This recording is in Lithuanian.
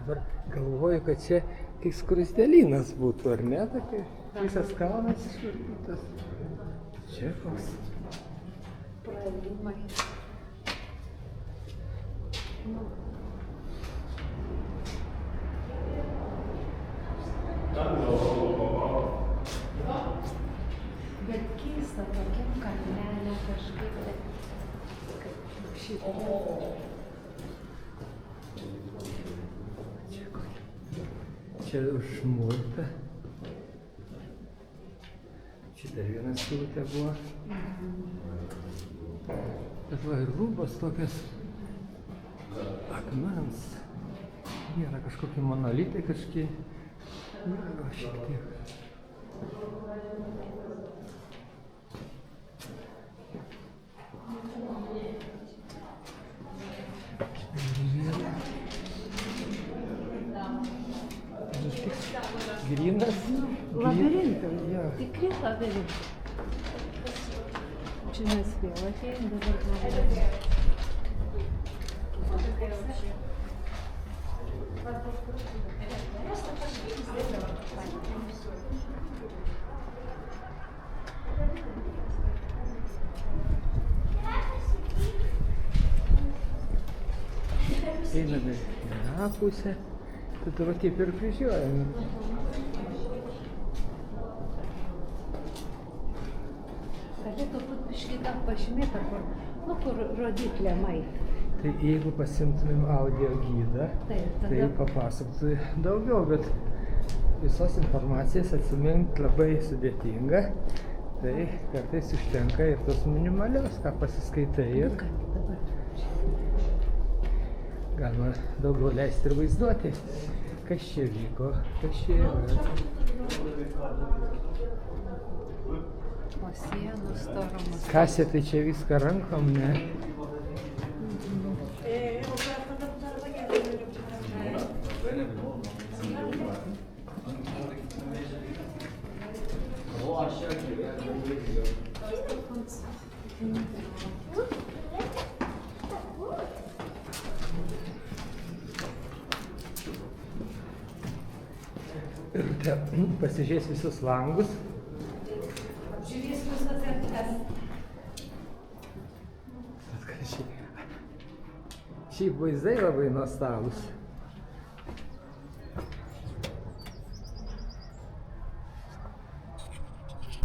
Dabar galvoju, kad čia kaip skruzdėlynas būtų, ar ne? Tokia visas kalnas išvartytas. Čia koks. Praėjimai. Bet keista tokiam kalnelė kažkaip šitą. Čia užmūrta. Čia dar vienas skylutė buvo. Bet va ir lubos tokias akmens. Nėra kažkokie monolitai kažkokie. Yra šiek tiek. Grynas. Labirintai. Jo. Tikri labirintai. Čia mes vėl atėjom, dabar labirintai. Einame į tą pusę, tada va taip ir kryžiuojame. Galėtų būt biškį dar pažymėta, kur rodiklė maita. Tai jeigu pasimtumėm audio gidą, tai papasakotų daugiau, bet visos informacijos atsimint labai sudėtinga. Tai kartais užtenka ir tos minimalios, ką pasiskaitai ir galima daugiau leisti ir vaizduoti, kas čia vyko, kas čia yra. O sienos storomos. Kasė tai čia viską rankom, ne? Ir pasižiūrės visus langus. Žiūrės visas erdves. Šiaip vaizdai labai nuostabūs.